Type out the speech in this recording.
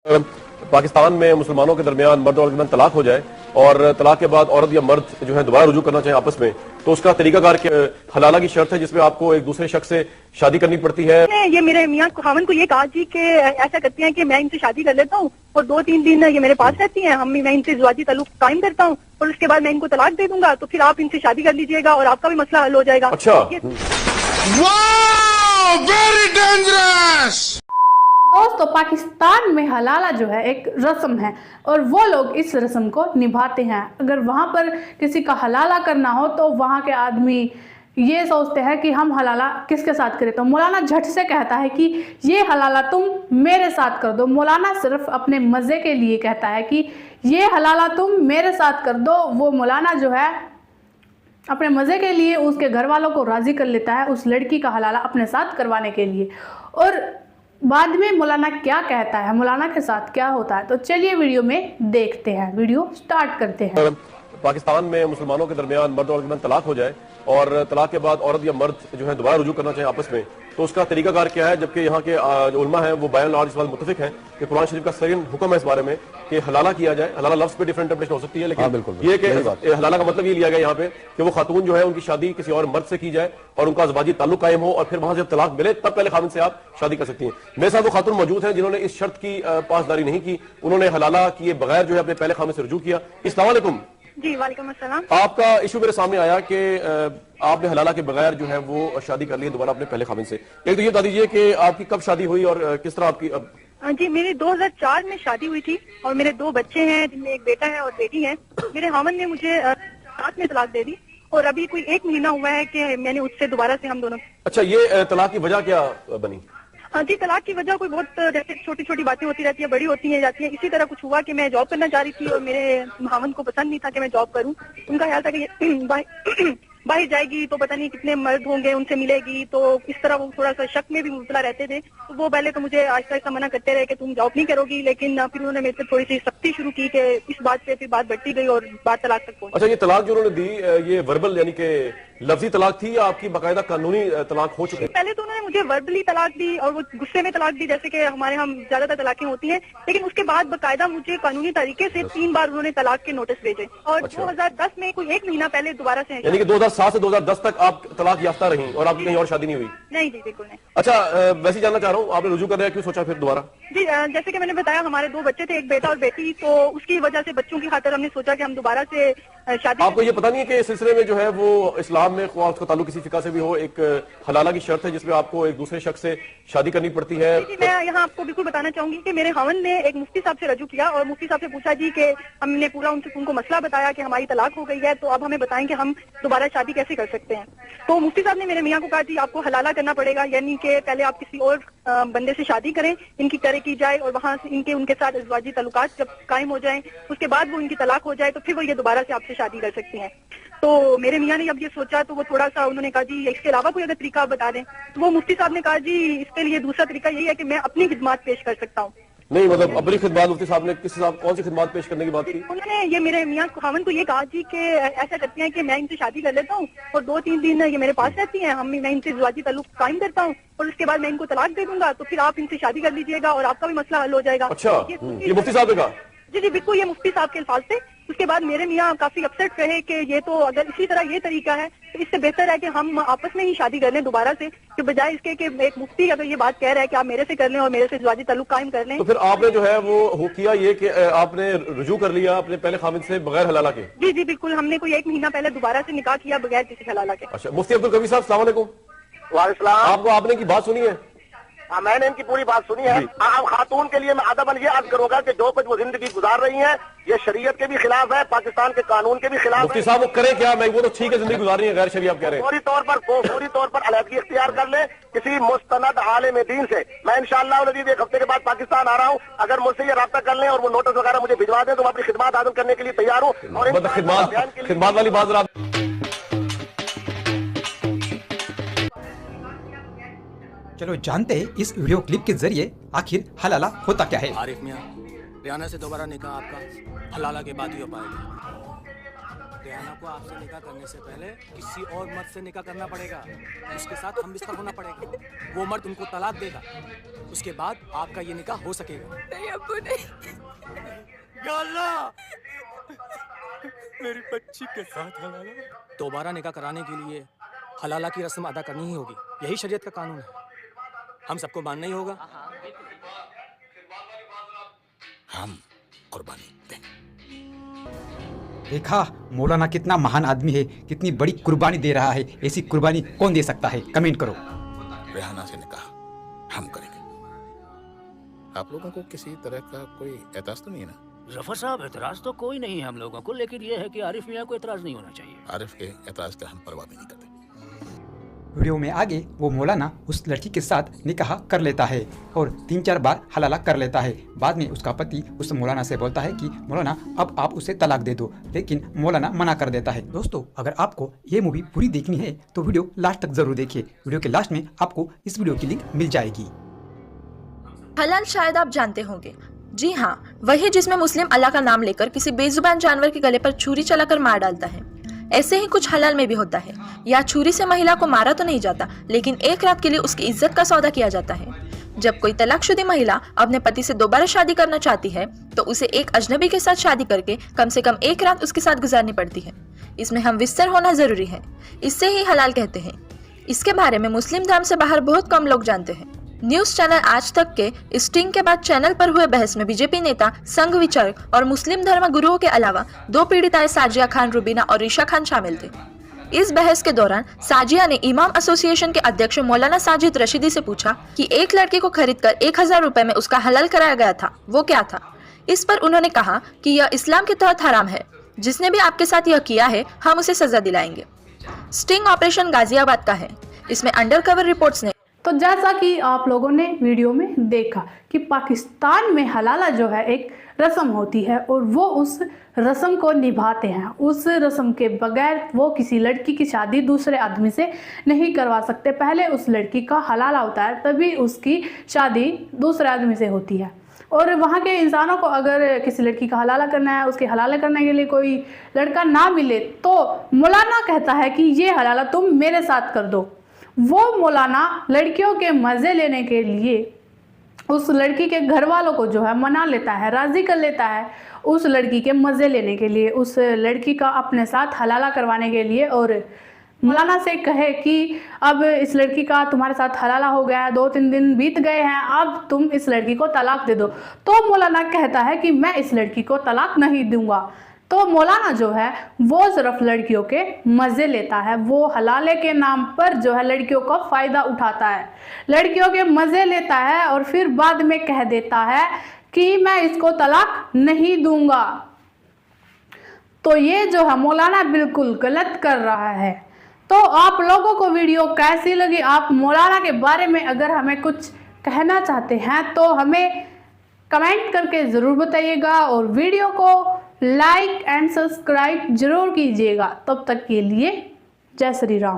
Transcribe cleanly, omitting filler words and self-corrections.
पाकिस्तान में मुसलमानों के दरमियान मर्द और औरत तलाक हो जाए और तलाक के बाद औरत या मर्द जो है दोबारा रुजू करना चाहे आपस में, तो उसका तरीकाकार हलाला की शर्त है जिसमें आपको एक दूसरे शख्स से शादी करनी पड़ती है। ये मेरे मियां खावन को ये कहा जी कि ऐसा करते हैं कि मैं इनसे शादी कर लेता हूँ और 2-3 दिन ये मेरे पास रहती हैं, मैं इनसे ज़वाजी ताल्लुक कायम करता हूँ और उसके बाद मैं इनको तलाक दे दूंगा, तो फिर आप इनसे शादी कर लीजिएगा और आपका भी मसला हल हो जाएगा। अच्छा, वेरी डेंजरस। दोस्तों, पाकिस्तान में हलाला जो है एक रस्म है और वो लोग इस रस्म को निभाते हैं। अगर वहाँ पर किसी का हलाला करना हो तो वहाँ के आदमी ये सोचते हैं कि हम हलाला किसके साथ करें, तो मौलाना झट से कहता है कि ये हलाला तुम मेरे साथ कर दो। मौलाना सिर्फ अपने मज़े के लिए कहता है कि ये हलाला तुम मेरे साथ कर दो। वो मौलाना जो है अपने मज़े के लिए उसके घर वालों को राज़ी कर लेता है उस लड़की का हलाला अपने साथ करवाने के लिए। और बाद में मौलाना क्या कहता है, मौलाना के साथ क्या होता है, तो चलिए वीडियो में देखते हैं। वीडियो स्टार्ट करते हैं। पाकिस्तान में मुसलमानों के दरमियान मर्द और औरत तलाक हो जाए और तलाक के बाद औरत या मर्द जो है दोबारा रुजू करना चाहे आपस में, तो उसका तरीकाकार क्या है। जबकि यहाँ के जो उलमा हैं वो बायन लार्ज इस बात मुत्तफिक हैं कि कुरान शरीफ का सरीन हुक्म है इस बारे में कि हलाला किया जाए। हलाला लफ्ज़ पे डिफरेंट इंटरप्रिटेशन हो सकती है, लेकिन बिल्कुल ये कि हलाला का मतलब ये लिया गया यहाँ पे कि वो खातून जो है उनकी शादी किसी और मर्द से की जाए और उनका ज़वाजी ताल्लुक कायम हो और फिर वहां जब तलाक मिले तब पहले खाविन से आप शादी कर सकती हैं। मेरे साथ वो खातून मौजूद हैं जिन्होंने इस शर्त की पासदारी नहीं की, उन्होंने हलाला किए बगैर जो है अपने पहले खाविन से रुजू किया। अस्सलाम वालेकुम। जी वालेकुम अस्सलाम। आपका इशू मेरे सामने आया कि आपने हलाला के बगैर जो है वो शादी कर ली दोबारा अपने पहले खाविन से। एक तो ये बता दीजिए कि आपकी कब शादी हुई और किस तरह आपकी जी मेरी 2004 में शादी हुई थी और मेरे 2 बच्चे हैं जिनमें एक बेटा है और बेटी है। मेरे हामन ने मुझे साथ में तलाक दे दी और अभी कोई 1 महीना हुआ है कि मैंने उससे दोबारा से हम दोनों। अच्छा, ये तलाक की वजह क्या बनी? जी तलाक की वजह कोई बहुत जैसे छोटी छोटी बातें होती रहती है, बड़ी होती है जाती है। इसी तरह कुछ हुआ कि मैं जॉब करना चाह रही थी और मेरे हामन को पसंद नहीं था कि मैं जॉब करूं। उनका ख्याल था कि बाहर जाएगी तो पता नहीं कितने मर्द होंगे, उनसे मिलेगी, तो इस तरह वो थोड़ा सा शक में भी मुबतला रहते थे। तो वो पहले तो मुझे आहिस्ता आहिस्ता मना करते रहे कि तुम जॉब नहीं करोगी, लेकिन फिर उन्होंने मेरे से थोड़ी सी सख्ती शुरू की कि इस बात पे फिर बात बढ़ती गई और बात तलाक तक पहुंची। अच्छा, ये तलाक जो उन्होंने दी ये वर्बल यानी कि लफ्जी तलाक थी या आपकी बाकायदा कानूनी तलाक हो चुकी है? पहले तो उन्होंने मुझे वर्बली तलाक दी और वो गुस्से में तलाक दी, जैसे कि हमारे हम ज्यादातर तलाकें होती हैं, लेकिन उसके बाद बाकायदा मुझे कानूनी तरीके से 3 बार उन्होंने तलाक के नोटिस भेजे और 2010 में कोई 1 महीना पहले दोबारा से। यानी कि 2007 से 2010 तक आप तलाक याफ्ता रही और आपकी कहीं और शादी नहीं हुई? नहीं जी बिल्कुल नहीं। अच्छा, वैसे जानना चाह रहा हूँ आपने रुजू करने का क्यों सोचा फिर दोबारा? जी जैसे कि मैंने बताया हमारे 2 बच्चे थे, एक बेटा और बेटी, तो उसकी वजह से बच्चों की खातिर हमने सोचा कि हम दोबारा से शादी। आपको ये पता नहीं है कि इस सिलसिले में जो है वो इस्लाम में उसका ताल्लुक किसी फिका से भी हो, एक हलाला की शर्त है जिसमें आपको एक दूसरे शख्स से शादी करनी पड़ती है? जी मैं यहाँ आपको बिल्कुल बताना चाहूंगी कि मेरे हावन ने एक मुफ्ती साहब से रजू किया और मुफ्ती साहब से पूछा जी कि हमने पूरा उनको मसला बताया कि हमारी तलाक हो गई है, तो अब हमें बताएं कि हम दोबारा शादी कैसे कर सकते हैं। तो मुफ्ती साहब ने मेरे मियाँ को कहा जी आपको हलाला करना पड़ेगा, यानी कि पहले आप किसी और बंदे से शादी करें, इनकी तरह की जाए और वहाँ से उनके साथ अज़वाजी ताल्लुकात जब कायम हो जाएं, उसके बाद वो इनकी तलाक हो जाए तो फिर वो ये दोबारा से आपसे शादी कर सकती हैं। तो मेरे मियाँ ने अब ये सोचा तो वो थोड़ा सा उन्होंने कहा जी इसके अलावा कोई अगर तरीका बता दें, तो वो मुफ्ती साहब ने कहा जी इसके लिए दूसरा तरीका यही है कि मैं अपनी खिदमत पेश कर सकता हूँ। नहीं मतलब अपनी खिदमत मुफ्ती साहब ने किस हिसाब कौन सी खिदमत पेश करने की बात की? उन्होंने ये मेरे मियाँ खावन को ये कहा जी कि ऐसा करते हैं कि मैं इनसे शादी कर लेता हूँ और 2-3 दिन ये मेरे पास रहती हैं, मैं इनसे ज़वाजी ताल्लुक कायम करता हूँ और उसके बाद मैं इनको तलाक दे दूंगा, तो फिर आप इनसे शादी कर लीजिएगा और आपका भी मसला हल हो जाएगा। अच्छा, ये मुफ्ती साहब ने कहा? जी बिल्कुल, ये मुफ्ती साहब के अल्फाज थे। उसके बाद मेरे मियाँ काफी अपसेट रहे कि ये तो अगर इसी तरह ये तरीका है तो इससे बेहतर है कि हम आपस में ही शादी कर लें दोबारा से, कि बजाय इसके कि एक मुफ्ती अगर ये बात कह रहा है कि आप मेरे से कर लें और मेरे से ज़वाजी ताल्लुक कायम कर लें। तो फिर आपने जो है वो किया ये कि आपने रुजू कर लिया अपने पहले खाविन से बगैर हलाला के? जी बिल्कुल, हमने कोई 1 महीना पहले दोबारा से निकाह किया बगैर किसी हलाला के। अच्छा, मुफ्ती अब्दुल कवी साहब अस्सलाम वालेकुम। वालेकुम। आपको आपने की बात सुनी है? हाँ मैंने इनकी पूरी बात सुनी है। अब खातून के लिए मैं अदबन ये अर्ज करूंगा कि जो कुछ वो जिंदगी गुजार रही हैं ये शरीयत के भी खिलाफ है, पाकिस्तान के कानून के भी खिलाफ है। मुफ्ती साहब वो करे क्या? मैं वो तो ठीक है जिंदगी गुजार रही है, गैर शरीय आप कह रहे हैं। फौरी तौर पर अलहदगी इख्तियार कर ले किसी मुस्तनद आलिम दीन से। मैं इंशाअल्लाह एक हफ्ते के बाद पाकिस्तान आ रहा हूँ, अगर मुझसे ये राब्ता कर लें और वो नोटिस वगैरह मुझे भिजवा दें तो मैं अपनी खिदमत हासिल करने के लिए तैयार हूँ। और खिदमत वाली बात चलो जानते हैं इस वीडियो क्लिप के जरिए आखिर हलाला होता क्या है। आरिफ मियां, रियाना से दोबारा निकाह आपका हलाला के बाद ही हो पाएगा। रेहाना को आपसे निकाह करने से पहले किसी और मर्द से निकाह करना पड़ेगा, उसके साथ हम बिस्तर होना पड़ेगा, वो मर्द उनको तलाक देगा, उसके बाद आपका ये निकाह हो सकेगा। नहीं अब्बू नहीं। या अल्लाह, मेरी बच्ची के साथ हलाला। दोबारा निकाह कराने के लिए हलाला की रस्म अदा करनी ही होगी, यही शरीयत का कानून है, हम सबको मानना ही होगा। हम कुर्बानी देंगे। देखा मौलाना कितना महान आदमी है, कितनी बड़ी कुर्बानी दे रहा है। ऐसी कुर्बानी कौन दे सकता है? कमेंट करो। रेहाना से निकाह हम करेंगे। आप लोगों को किसी तरह का कोई एतराज तो नहीं है ना? जफर साहब, एतराज तो कोई नहीं है हम लोगों को, लेकिन ये है कि आरिफ मियाँ को एतराज नहीं होना चाहिए। आरिफ के एतराज का हम परवाह भी नहीं करते। वीडियो में आगे वो मौलाना उस लड़की के साथ निकाह कर लेता है और 3-4 बार हलाला कर लेता है। बाद में उसका पति उस मौलाना से बोलता है कि मौलाना अब आप उसे तलाक दे दो, लेकिन मौलाना मना कर देता है। दोस्तों, अगर आपको ये मूवी पूरी देखनी है तो वीडियो लास्ट तक जरूर देखिए। वीडियो के लास्ट में आपको इस वीडियो की लिंक मिल जाएगी। हलाल शायद आप जानते होंगे, जी हाँ, वही जिसमें मुस्लिम अल्लाह का नाम लेकर किसी बेजुबान जानवर के गले पर छुरी चलाकर मार डालता है। ऐसे ही कुछ हलाल में भी होता है। या छुरी से महिला को मारा तो नहीं जाता, लेकिन एक रात के लिए उसकी इज्जत का सौदा किया जाता है। जब कोई तलाकशुदा महिला अपने पति से दोबारा शादी करना चाहती है तो उसे एक अजनबी के साथ शादी करके कम से कम एक रात उसके साथ गुजारनी पड़ती है। इसमें हम विस्तर होना जरूरी है, इससे ही हलाल कहते हैं। इसके बारे में मुस्लिम धर्म से बाहर बहुत कम लोग जानते हैं। न्यूज चैनल आज तक के स्टिंग के बाद चैनल पर हुए बहस में बीजेपी नेता, संघ विचारक और मुस्लिम धर्म गुरुओं के अलावा 2 पीड़िताएं साजिया खान रुबीना और रीशा खान शामिल थे। इस बहस के दौरान साजिया ने इमाम एसोसिएशन के अध्यक्ष मौलाना साजिद रशीदी से पूछा कि एक लड़की को खरीदकर 1000 रुपए में उसका हलाल कराया गया था, वो क्या था? इस पर उन्होंने कहा कि यह इस्लाम के तहत हराम है। जिसने भी आपके साथ यह किया है हम उसे सजा दिलाएंगे। स्टिंग ऑपरेशन गाजियाबाद का है। इसमें अंडरकवर रिपोर्ट्स ने तो जैसा कि आप लोगों ने वीडियो में देखा कि पाकिस्तान में हलाला जो है एक रस्म होती है और वो उस रस्म को निभाते हैं। उस रस्म के बगैर वो किसी लड़की की शादी दूसरे आदमी से नहीं करवा सकते। पहले उस लड़की का हलाला होता है, तभी उसकी शादी दूसरे आदमी से होती है। और वहाँ के इंसानों को अगर किसी लड़की का हलाला करना है, उसके हलाला करने के लिए कोई लड़का ना मिले तो मौलाना कहता है कि ये हलाला तुम मेरे साथ कर दो। वो मौलाना लड़कियों के मज़े लेने के लिए उस लड़की के घर वालों को जो है मना लेता है, राज़ी कर लेता है उस लड़की के मज़े लेने के लिए, उस लड़की का अपने साथ हलाला करवाने के लिए। और मौलाना से कहे कि अब इस लड़की का तुम्हारे साथ हलाला हो गया है, 2-3 दिन बीत गए हैं, अब तुम इस लड़की को तलाक दे दो। तो मौलाना कहता है कि मैं इस लड़की को तलाक नहीं दूंगा। तो मौलाना जो है वो सिर्फ लड़कियों के मज़े लेता है, वो हलाले के नाम पर जो है लड़कियों का फ़ायदा उठाता है, लड़कियों के मज़े लेता है और फिर बाद में कह देता है कि मैं इसको तलाक नहीं दूंगा। तो ये जो है मौलाना बिल्कुल गलत कर रहा है। तो आप लोगों को वीडियो कैसी लगी? आप मौलाना के बारे में अगर हमें कुछ कहना चाहते हैं तो हमें कमेंट करके ज़रूर बताइएगा और वीडियो को लाइक एंड सब्सक्राइब जरूर कीजिएगा। तब तक के लिए जय श्री राम।